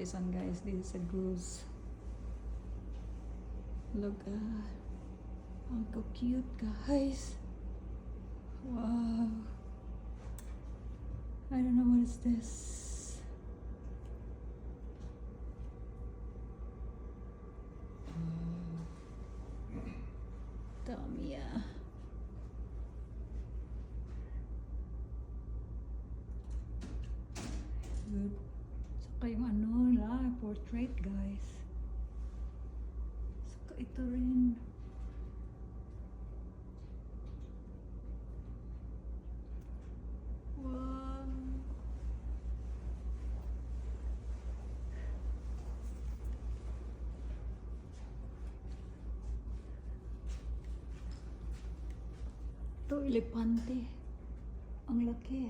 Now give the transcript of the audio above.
this one, guys. This is a goose. Look at how cute, guys. Wow. I don't know what is this. Tamiya. Good. Saka yung ano la, portrait, guys. Saka ito rin. Wow. Ito, elepante. Ang laki.